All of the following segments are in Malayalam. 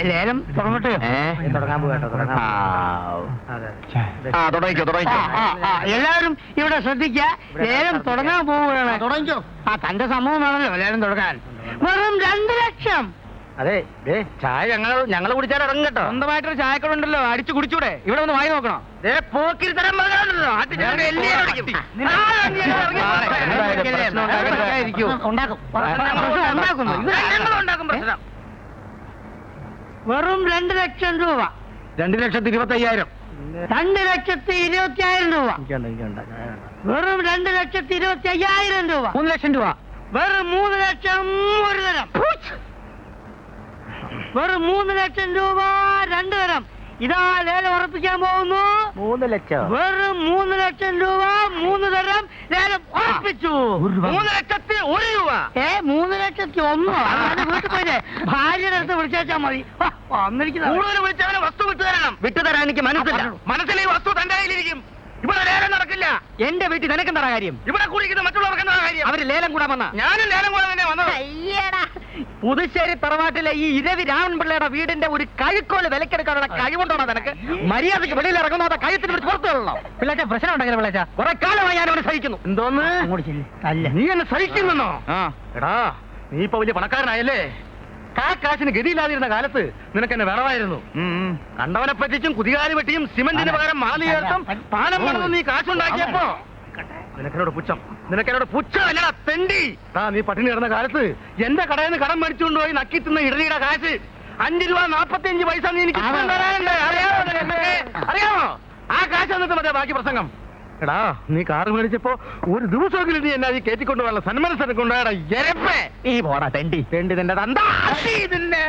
ലേലം തുടങ്ങട്ടെ? എല്ലാവരും ഇവിടെ ശ്രദ്ധിക്ക, ലേലം തുടങ്ങാൻ പോവുകയാണ്. തുടങ്ങിക്കോ. തന്റെ സംഭവം വേണമല്ലോ ലേലം തുടങ്ങാൻ. വെറും 2 ലക്ഷം. അതെ, ചായ ഞങ്ങള് കുടിച്ചാൽ ഇറങ്ങും കേട്ടോ. സ്വന്തമായിട്ടൊരു ചായക്കടുണ്ടല്ലോ, അടിച്ചു കുടിച്ചൂടെ? ഇവിടെ ഒന്ന് വായി നോക്കണോ? പോക്കിരി തരം വെറും 2 ലക്ഷം രൂപ. 2,25,000. 2,25,000 രൂപ. വെറും 2,25,000 രൂപ. 3 ലക്ഷം രൂപ. വെറും 3 ലക്ഷം ഒരു തരം. വെറും 3 ലക്ഷം രൂപ 2 തരം. ഇതാ ലേലം ഉറപ്പിക്കാൻ പോകുന്നു. 3 ലക്ഷം. വെറും 3 ലക്ഷം രൂപ 3 തരം ലേലം ഉറപ്പിച്ചു. 3 ലക്ഷത്തി 1 രൂപ. 3 ലക്ഷത്തി 1. വീട്ടിൽ പോയില്ലേ ഭാര്യയുടെ അടുത്ത് വിളിച്ചാ മതി. കൂടുതൽ വിളിച്ചവനെ വസ്തു വിട്ടുതരണം. വിട്ടുതരാൻ എനിക്ക് മനസ്സില്ല. മനസ്സിൽ ഈ വസ്തു തന്റെ കയ്യിലിരിക്കും. ഇവിടെ ലേലം നടക്കില്ല. എന്റെ വീട്ടിൽ നിനക്കെന്താ കാര്യം? ഇവിടെ കുടിക്കുന്ന മറ്റുള്ളവർക്ക് എന്താ കാര്യം? അവര് ലേലം കൂടാൻ വന്ന. ഞാനും ലേലം കൂടാൻ തന്നെ വന്നത്. പുതുശ്ശേരി തറവാട്ടിലെ ഈ ഇരവി രാമൻപിള്ളയുടെ വീടിന്റെ ഒരു കഴുക്കോല് വിലക്കെടുക്കാനുള്ള കഴിവുണ്ടോ നിനക്ക്? മര്യാദക്ക് വെളിയിൽ ഇറങ്ങുന്ന കഴുത്തിന് പിടിച്ച് പുറത്തു കൊള്ളണം. പിള്ളേച്ച പ്രശ്നം ഉണ്ടെങ്കിൽ പിള്ളേച്ച കുറെ കാലമായി ഞാൻ അവനെ സഹിക്കുന്നു. എന്തോന്ന്? നീ എന്നെ സഹിക്കുന്നോ? എടാ, നീ ഇപ്പൊ വലിയ പണക്കാരനായല്ലേ? കാശിന് ഗതിയില്ലാതിരുന്ന കാലത്ത് നിനക്ക് എന്നെ വിളവായിരുന്നു. കണ്ടവനെ പറ്റിച്ചും കുതികാലി വെട്ടിയും സിമന്റിന് പകരം മാലി ചേർത്തും പാലം പണിതും നീ കാശുണ്ടാക്കിയപ്പോ നിനക്കെന്നോട് പുച്ഛമല്ലടാ തെണ്ടി. നീ പട്ടിണി കിടന്ന കാലത്ത് എന്റെ കടയിൽ നിന്ന് കടം മേടിച്ചുകൊണ്ട് പോയി നക്കി തിന്ന ഇടലിയുടെ കാശ് 5 രൂപ 45 പൈസ നീ എനിക്ക് അറിയാമോ? ആ കാശ് എന്നിട്ട് മതിയാ ബാക്കി പ്രസംഗം. എടാ, നീ കാറ് മേടിച്ചപ്പോ ഒരു ദിവസമെങ്കിലും നീ എന്നെ അത് കയറ്റിക്കൊണ്ട് പോകാനുള്ള സന്മനസ്സനെ കൊണ്ടുപോയടാ എരപ്പേ. ഈ പോടാ തെണ്ടി തെണ്ടി നിന്റെ തന്താ ഇതിന്റെ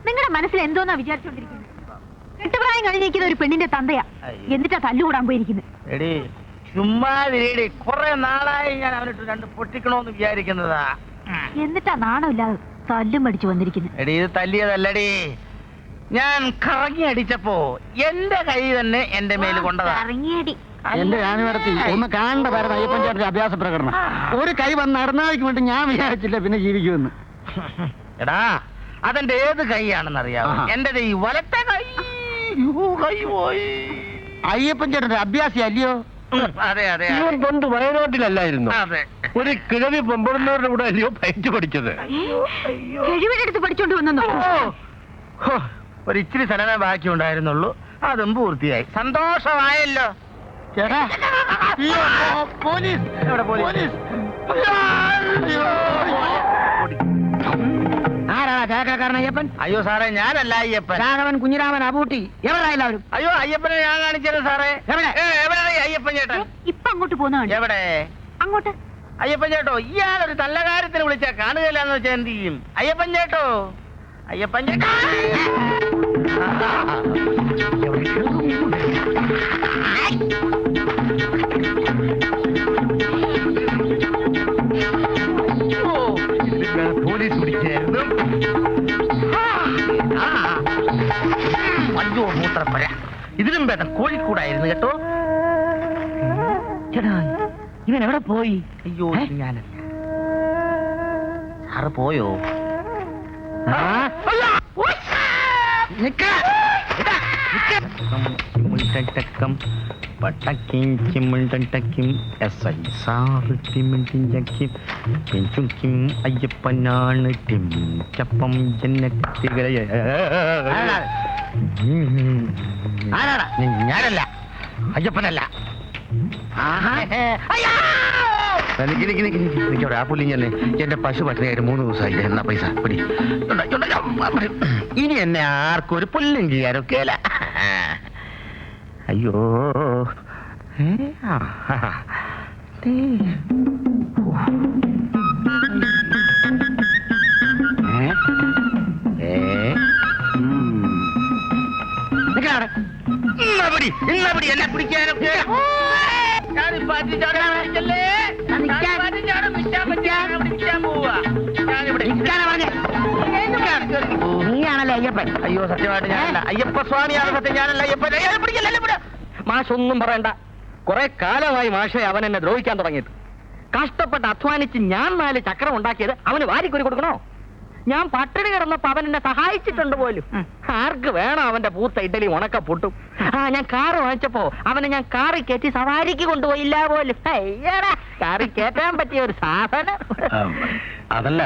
നിങ്ങളുടെ മനസ്സിൽ എന്തോന്നാ വിചാരിച്ചോണ്ടിരിക്കുന്നത്? കെട്ടുപ്രായം കഴിഞ്ഞിരിക്കുന്ന ഒരു പെണ്ണിന്റെ തന്തയാ, എന്നിട്ടാ തല്ലുകൂടാൻ പോയിരിക്കുന്നത്. എടി ചുമ്മാതിരി, കുറെ നാളായി ഞാൻ അവനിട്ട് 2 പൊട്ടിക്കണോന്ന് വിചാരിക്കുന്നതാ. എന്നിട്ടാ നാണമില്ലാതെ തല്ലും പഠിച്ചു വന്നിരിക്കുന്നത്. എടി, ഇത് തല്ലിയതല്ലടി. ഞാൻ കറങ്ങി അടിച്ചപ്പോ എന്റെ കൈ തന്നെ എന്റെ മേല് കൊണ്ടതാ. ഇറങ്ങിയടി എന്റെ ഞാനിടത്തി ഒന്ന് കാണേണ്ടതായിരുന്നു അയ്യപ്പൻ ചേട്ടന്റെ അഭ്യാസ പ്രകടനം. ഒരു കൈ വന്ന് നടന്നാൾക്ക് വേണ്ടി ഞാൻ വിചാരിച്ചില്ല പിന്നെ ജീവിക്കുമെന്ന്. എടാ, അതെന്റെ ഏത് കൈയാണെന്ന് അറിയാമോ? എന്റെ ഈ വലത്തെ കൈ. കൈ പോയി. അയ്യപ്പൻ ചേട്ടന്റെ അഭ്യാസി അല്ലയോ? അതെ അതെ. ഇവൻ പണ്ട് വയനാട്ടിലല്ലായിരുന്നു? അതെ. ഒരു കിഴവി പൊമ്പറുന്നവരുടെ കൂടെ അല്ലയോ പയറ്റ് പഠിച്ചത്? കഴിവിനെടുത്ത് പഠിച്ചോണ്ട് വന്നോ? ഒരു ഇച്ചിരി സ്ഥലമേ ബാക്കി ഉണ്ടായിരുന്നുള്ളൂ, അതും പൂർത്തിയായി. സന്തോഷമായല്ലോ. ചേട്ടാ, പോലീസ് എവിടെ? പോലീസ്. ആരാ ചായക്കടക്കാരൻ അയ്യപ്പൻ? അയ്യോ സാറേ, ഞാനല്ല അയ്യപ്പൻ. രാഘവൻ, കുഞ്ഞിരാമൻ, അബൂട്ടി, എവിടെ എല്ലാവരും? അയ്യോ, അയ്യപ്പനെ ഞാൻ കാണിച്ചത് സാറേ. എവിടെ? എവിടെ അയ്യപ്പൻ ചേട്ടൻ? ഇപ്പൊ അങ്ങോട്ട് പോന്നോ? എവിടെ അങ്ങോട്ട്. അയ്യപ്പൻ ചേട്ടോ, ഇയാളൊരു നല്ല കാര്യത്തിന് വിളിച്ചാ കാണുകയില്ലാന്ന് വെച്ചാൽ എന്ത് ചെയ്യും? അയ്യപ്പൻ ചേട്ടോ, അയ്യപ്പൻ ചേട്ടാ. പോലീസ് പിടിച്ചായിരുന്നു. അയ്യോ, മൂത്രപ്പഴ. ഇതിലും ഭേദം കോഴിക്കൂടായിരുന്നു കേട്ടോ. ചേട്ടാ, ഇവൻ എവിടെ പോയി? അയ്യോ, ഞാനല്ല. സാറ് പോയോ? അയ്യപ്പനാണ് ചപ്പം ആരാടാ? ഞാനല്ല, അയ്യപ്പനല്ല. എനിക്കവിടെ ആ പുല്ലിങ്ങല്ലേ എന്റെ പശു പട്ടിണിയായിട്ട് 3 ദിവസമായി. എന്നാ പൈസ പിടി. ഇനി എന്നെ ആർക്കും ഒരു പുല്ലും ചെയ്യാനൊക്കെയല്ല. അയ്യോ എന്നെ പിടിക്കാനൊക്കെ നീയാണല്ലേ അയ്യപ്പൻ? അയ്യോ സത്യമായിട്ട് ഞാനല്ല അയ്യപ്പ സ്വാമിയാണ്. സത്യം ഞാനല്ല അയ്യപ്പൻ. മാഷൊന്നും പറയണ്ട. കുറെ കാലമായി മാഷെ അവൻ എന്നെ ദ്രോഹിക്കാൻ തുടങ്ങിയിട്ട്. കഷ്ടപ്പെട്ട് അധ്വാനിച്ച് ഞാൻ 4 ചക്രം ഉണ്ടാക്കിയത് അവന് വാരിക്കൊരു കൊടുക്കണോ? ഞാൻ പട്ടിണി കിടന്നപ്പോ അവൻ എന്നെ സഹായിച്ചിട്ടുണ്ട് പോലും. ആർക്ക് വേണം അവന്റെ പൂത്ത ഇഡലി ഉണക്ക പൊട്ടും? ഞാൻ കാറ് വാങ്ങിച്ചപ്പോ അവനെ ഞാൻ കാറി കയറ്റി സവാരിക്ക് കൊണ്ടുപോയില്ല പോലും. അയ്യടാ, കാറി കയറ്റാൻ പറ്റിയ ഒരു സാധനം. അതല്ല,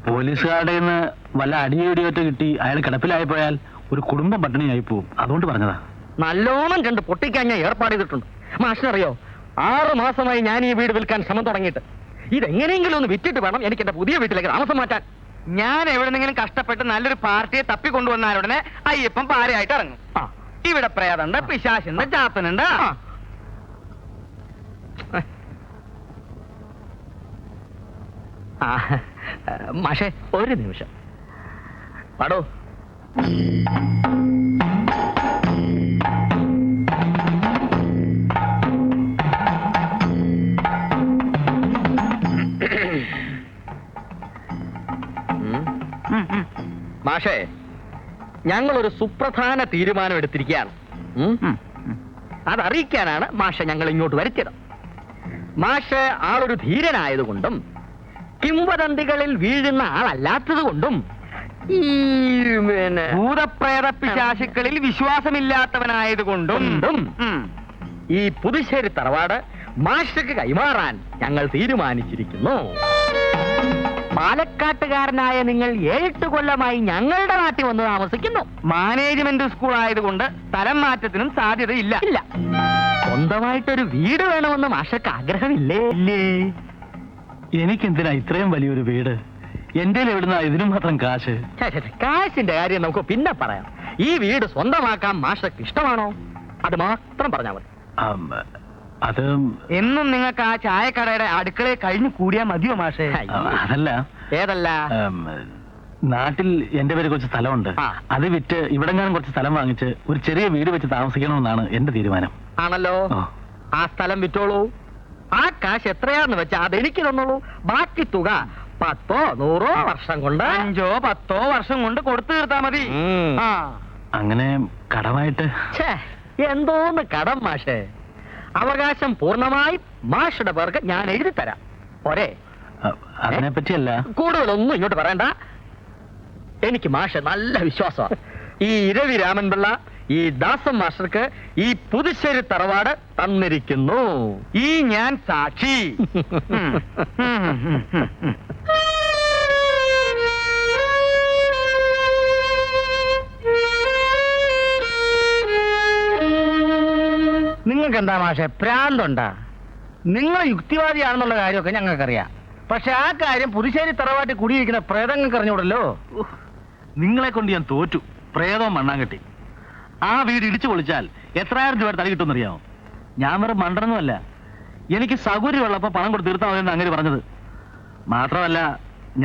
പോലീസുകാരുടെ നിന്ന് വല്ല അടിയൊടിയൊറ്റ കിട്ടി അയാൾ കിടപ്പിലായി പോയാൽ ഒരു കുടുംബം പട്ടിണിയായി പോവും. അതുകൊണ്ട് പറഞ്ഞതാ. നല്ലോണം 2 പൊട്ടിക്കാൻ ഞാൻ ഏർപ്പാട് ചെയ്തിട്ടുണ്ട്. മാഷിനറിയോ, 6 മാസമായി ഞാൻ ഈ വീട് വിൽക്കാൻ ശ്രമം തുടങ്ങിയിട്ട്. ഇതെങ്ങനെയെങ്കിലും ഒന്ന് വിറ്റിട്ട് വേണം എനിക്ക് എന്റെ പുതിയ വീട്ടിലേക്ക് താമസം മാറ്റാൻ. ഞാൻ എവിടെന്നെങ്കിലും കഷ്ടപ്പെട്ട് നല്ലൊരു പാർട്ടിയെ തപ്പിക്കൊണ്ടുവന്നാലുടനെ അയ്യപ്പൻ പാരയായിട്ട് ഇറങ്ങും. ഇവിടെ പ്രേതമുണ്ട്, പിശാശുണ്ട്, ചാത്തനുണ്ട്. മാഷെ ഒരു നിമിഷം പാടോ. മാഷേ, ഞങ്ങളൊരു സുപ്രധാന തീരുമാനം എടുത്തിരിക്കുകയാണ്. അതറിയിക്കാനാണ് മാഷ ഞങ്ങൾ ഇങ്ങോട്ട് വരുത്തിയത്. മാഷ് ആളൊരു ധീരനായതുകൊണ്ടും കിംവദന്തികളിൽ വീഴുന്ന ആളല്ലാത്തത് കൊണ്ടും ഈ ഭൂതപ്രേത പിശാചുക്കളിൽ വിശ്വാസമില്ലാത്തവനായതുകൊണ്ടും ഈ പുതുശ്ശേരി തറവാട് മാഷക്ക് കൈമാറാൻ ഞങ്ങൾ തീരുമാനിച്ചിരിക്കുന്നു. പാലക്കാട്ടുകാരനായ നിങ്ങൾ 7 കൊല്ലമായി ഞങ്ങളുടെ നാട്ടിൽ വന്ന് താമസിക്കുന്നു. മാനേജ്മെന്റ് സ്കൂൾ ആയതുകൊണ്ട് സ്ഥലം മാറ്റത്തിനും സാധ്യതയില്ല. ഇല്ല, സ്വന്തമായിട്ടൊരു വീട് വേണമെന്ന് മാഷക്ക് ആഗ്രഹമില്ലേ? ഇല്ലേ, എനിക്കെന്തിനാ ഇത്രയും വലിയൊരു വീട്? എന്റെ എവിടുന്ന ഇതിനും മാത്രം കാശ്? കാശിന്റെ കാര്യം നമുക്ക് പിന്നെ പറയാം. ഈ വീട് സ്വന്തമാക്കാൻ മാഷക്ക് ഇഷ്ടമാണോ? അത് മാത്രം പറഞ്ഞാൽ മതി. അത് എന്നും നിങ്ങൾക്ക് ആ ചായക്കടയുടെ അടുക്കളയിൽ കഴിഞ്ഞു കൂടിയാ മതിയോ മാഷേ? അതല്ല. ഏതല്ല? നാട്ടിൽ എന്റെ പേര് കുറച്ച് സ്ഥലമുണ്ട്. അത് വിറ്റ് ഇവിടെങ്ങാനും കുറച്ച് സ്ഥലം വാങ്ങിച്ച് ഒരു ചെറിയ വീട് വെച്ച് താമസിക്കണമെന്നാണ് എന്റെ തീരുമാനം. ആണല്ലോ. ആ സ്ഥലം വിറ്റോളൂ. ആ കാശ് എത്രയാന്ന് വെച്ചാ അതെനിക്ക് തന്നോളൂ. ബാക്കി തുക 10 ഓ 100 ഓ വർഷം കൊണ്ട്, 5 ഓ 10 ഓ വർഷം കൊണ്ട് കൊടുത്തു തീർത്താ മതി. അങ്ങനെ കടമായിട്ട്? എന്തോന്ന് കടം മാഷേ? അവകാശം പൂർണ്ണമായി മാഷുടെ പേർക്ക് ഞാൻ എഴുതി തരാം. പോരെ? അതിനെ പറ്റിയല്ല. കൂടുതലൊന്നും ഇങ്ങോട്ട് പറയണ്ട. എനിക്ക് മാഷ നല്ല വിശ്വാസമാണ്. ഈ ഇരവി രാമൻപിള്ള ഈ ദാസം മാസ്റ്റർക്ക് ഈ പുതുശ്ശേരി തറവാട് തന്നിരിക്കുന്നു. ഈ ഞാൻ സാക്ഷി. നിങ്ങൾക്ക് എന്താ മാഷെ പ്രാന്തുണ്ടാ? നിങ്ങൾ യുക്തിവാദിയാണെന്നുള്ള കാര്യമൊക്കെ ഞങ്ങൾക്കറിയാം. പക്ഷെ ആ കാര്യം പുതുശ്ശേരി തറവാട്ടിൽ കുടിയിരിക്കുന്ന പ്രേതങ്ങൾക്ക് അറിഞ്ഞൂടല്ലോ. നിങ്ങളെ കൊണ്ട് ഞാൻ തോറ്റു. പ്രേതവും മണ്ണാങ്കട്ടി. ആ വീട് ഇടിച്ചു പൊളിച്ചാൽ എത്രായിരം രൂപ തല കിട്ടുമെന്നറിയാമോ? ഞാൻ വെറും മണ്ടനൊന്നുമല്ല. എനിക്ക് സൗകര്യമുള്ളപ്പോ പണം കൊടുത്ത് തീർത്താൽ മതിയെന്ന് അങ്ങനെ പറഞ്ഞത്. മാത്രമല്ല,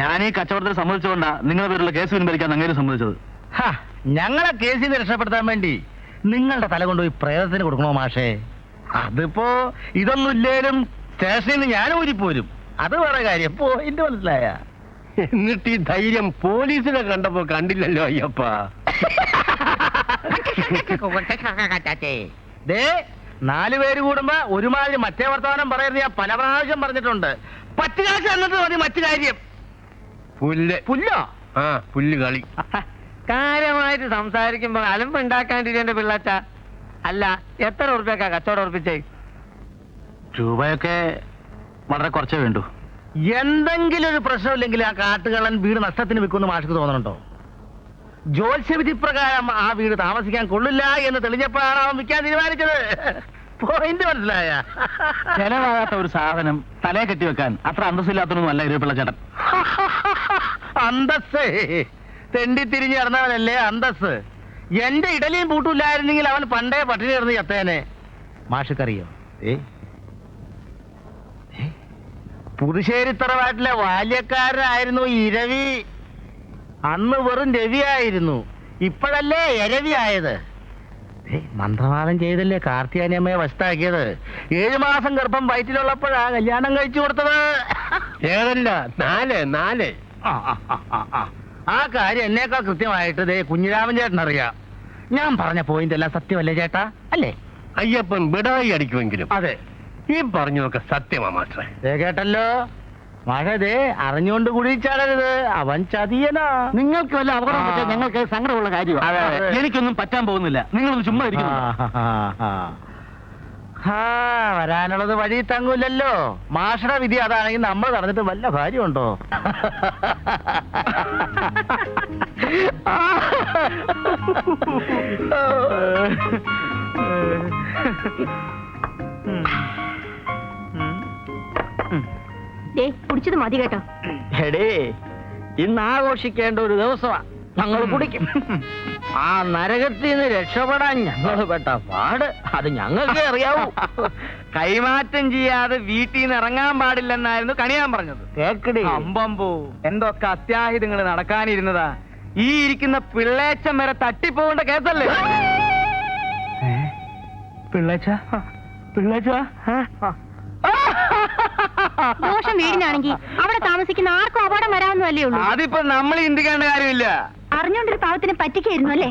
ഞാൻ ഈ കച്ചവടത്തിൽ സമ്മതിച്ചുകൊണ്ടാ നിങ്ങളുടെ പേരുള്ള കേസ് പിൻവലിക്കാൻ അങ്ങനെ സമ്മതിച്ചത്. ഞങ്ങളെ കേസിൽ നിന്ന് രക്ഷപ്പെടുത്താൻ വേണ്ടി നിങ്ങളുടെ തല കൊണ്ടുപോയി പ്രേതത്തിന് കൊടുക്കണോ മാഷേ? അതിപ്പോ ഇതൊന്നും ഇല്ലേലും സ്റ്റേഷനിൽ നിന്ന് ഞാൻ ഊരിപ്പോരും. അത് വേറെ കാര്യം. പോയിന്റ് മനസ്സിലായ? എന്നിട്ട് ഈ ധൈര്യം പോലീസിനെ കണ്ടപ്പോ കണ്ടില്ലല്ലോ അയ്യപ്പ. ദേ, 4 പേര് കൂടുമ്പോ ഒരുമാതിരി മറ്റേ വർത്തമാനം പറയുന്നത് ഞാൻ പല പ്രാവശ്യം പറഞ്ഞിട്ടുണ്ട്. 10 കാശ് എന്നിട്ട് മതി മറ്റു കാര്യം. പുല്ലോ? പുല്ല് കളി. കാര്യമായിട്ട് സംസാരിക്കുമ്പോ അലമ്പുണ്ടാക്കാണ്ടിരിക്കേണ്ട പിള്ളാച്ച. അല്ല, എത്ര ഉറുപ്പ്യക്കാ കച്ചവടം ഉറപ്പിച്ചേ? രൂപയൊക്കെ വളരെ കുറച്ചേ വേണ്ടു. എന്തെങ്കിലും ഒരു പ്രശ്നമില്ലെങ്കിൽ ആ കാട്ടുകള്ളൻ വീട് നഷ്ടത്തിന് വിൽക്കുമെന്ന് മാഷിക്ക് തോന്നുന്നുണ്ടോ? ജ്യോത്സ്യവിധി പ്രകാരം ആ വീട് താമസിക്കാൻ കൊള്ളില്ല എന്ന് തെളിഞ്ഞപ്പോഴാണ് അവൻ വിൽക്കാൻ തീരുമാനിച്ചത്. പോയിന്റ് മനസ്സിലായ? ചെലവാകാത്ത ഒരു സാധനം തലയെ കെട്ടിവെക്കാൻ അത്ര അന്തസ്സില്ലാത്തൊന്നും അല്ല ഇരുപിള്ള ചേട്ടൻ. അന്തസ് തെണ്ടി തിരിഞ്ഞ് നടന്നവനല്ലേ അന്തസ്. എന്റെ ഇഡലിയും പൂട്ടില്ലായിരുന്നെങ്കിൽ അവൻ പണ്ടേ പട്ടിണി കിടന്ന് ചത്തേനെ. മാഷക്കറിയോ? പുതുശ്ശേരി തറവാട്ടിലെ ബാല്യക്കാരനായിരുന്നു ഇരവി. അന്ന് വെറും രവിയായിരുന്നു, ഇപ്പോഴല്ലേ ഇരവി ആയത്. മന്ത്രവാദം ചെയ്തല്ലേ കാർത്തിയാനിയമ്മയെ വശത്താക്കിയത്. 7 മാസം ഗർഭം വയറ്റിലുള്ളപ്പോഴാ കല്യാണം കഴിച്ചു കൊടുത്തത്. ഏതല്ല 4. ആ കാര്യം എന്നേക്കാൾ കൃത്യമായിട്ട് കുഞ്ഞിരാമൻ ചേട്ടൻ അറിയാം. ഞാൻ പറഞ്ഞ പോയിന്റ് എല്ലാം സത്യമല്ലേ ചേട്ടാ? അല്ലേ? അയ്യപ്പൻ ബിടായി അടിക്കുമെങ്കിലും അതെ, ഈ പറഞ്ഞതൊക്കെ സത്യമാ മാസ്റ്ററെ. കേട്ടല്ലോ മഴതേ അറിഞ്ഞുകൊണ്ട് കുഴിച്ചാടരുത്, അവൻ ചതിയനാ. നിങ്ങൾക്ക് വല്ല അപകടം പറ്റാൻ ഞങ്ങൾക്ക് സങ്കടമുള്ള കാര്യമാണ്. എനിക്കൊന്നും പറ്റാൻ പോകുന്നില്ല, നിങ്ങളൊന്ന് ചുമ്മാ ഇരിക്കുന്നു. വരാനുള്ളത് വഴി തങ്ങൂലല്ലോ. മാഷയുടെ വിധി അതാണെങ്കിൽ നമ്മൾ നടന്നിട്ട് വല്ല കാര്യമുണ്ടോ? കുടിച്ചത് മതി കേട്ടോ. എടേ, ഇന്ന് ആഘോഷിക്കേണ്ട ഒരു ദിവസമാ. ഞങ്ങൾ കുടിക്കും. ആ നരകത്തിൽ നിന്ന് രക്ഷപ്പെടാൻ ഞങ്ങൾ പെട്ട പാട് അത് ഞങ്ങൾക്കേ അറിയാവൂ. കൈമാറ്റം ചെയ്യാതെ വീട്ടിൽ നിന്ന് ഇറങ്ങാൻ പാടില്ലെന്നായിരുന്നു കണിയാൻ പറഞ്ഞത്. കേക്കടി, അമ്പമ്പോ എന്തൊക്കെ അത്യാഹിതങ്ങൾ നടക്കാനിരുന്നതാ. ഈ ഇരിക്കുന്ന പിള്ളേച്ചൻ വരെ തട്ടിപ്പോകേണ്ട കേസല്ലേ? പിള്ളേച്ച പിള്ളേച്ച ദോഷം വീടിനാണെങ്കിൽ അവിടെ താമസിക്കുന്ന ആർക്കും അപകടം വരാമെന്നല്ലേ ഉള്ളൂ. അതിപ്പോ നമ്മൾ ചിന്തിക്കേണ്ട കാര്യമില്ല. അറിഞ്ഞോണ്ടൊരു പാവത്തിനെ പറ്റിക്കായിരുന്നു അല്ലേ?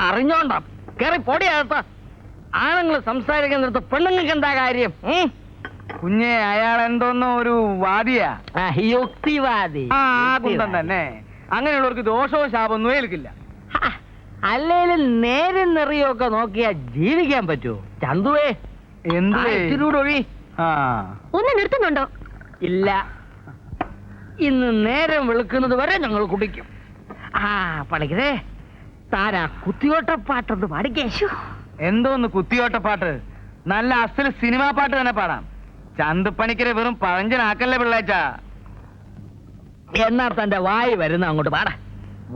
അറിഞ്ഞോണ്ടാ കേറി പൊടിയാത്ത ആണുങ്ങൾ സംസാരിക്കുന്നിടത്ത് പെണ്ണുങ്ങൾക്ക് എന്താ കാര്യം? കുഞ്ഞെ, അയാൾ എന്തോന്നോ ഒരു വാദിയാ, യുക്തിവാദി. ആ കുന്തം തന്നെ. അങ്ങനെയുള്ളവർക്ക് ദോഷവും ശാപമൊന്നും ഏൽക്കില്ല. അല്ലേലും നേരും നിറയൊക്കെ നോക്കിയാ ജീവിക്കാൻ പറ്റുമോ ചന്തുവേ? എന്തൊഴി ഒന്ന് നിർത്തുന്നുണ്ടോ? ഇല്ല, ഇന്ന് നേരം വെളുക്കുന്നത് വരെ ഞങ്ങൾ കുടിക്കും. പഠിക്കതേ താരാ കുത്തിയോട്ടപ്പാട്ടൊന്ന് പാടിക്കേ. എന്തോന്ന് കുത്തിയോട്ടപ്പാട്ട്? നല്ല അസൽ സിനിമാ പാട്ട് തന്നെ പാടാം. ചന്തുപ്പണിക്കരെ വെറും പഴഞ്ചനാക്കല്ലേ പിള്ളേച്ച. എന്നാ തന്റെ വായി വരുന്ന അങ്ങോട്ട് പാടാ.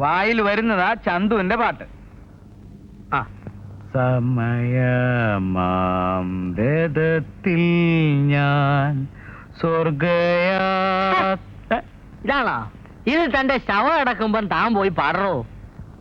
വായിൽ വരുന്നതാ ചന്തുവിന്റെ പാട്ട്. സമയമാം രഥത്തിൽ ഞാൻ സ്വർഗയാ. ഇതാണോ ഇത്? തന്റെ ശവം അടക്കുമ്പം താൻ പോയി പാടറോ?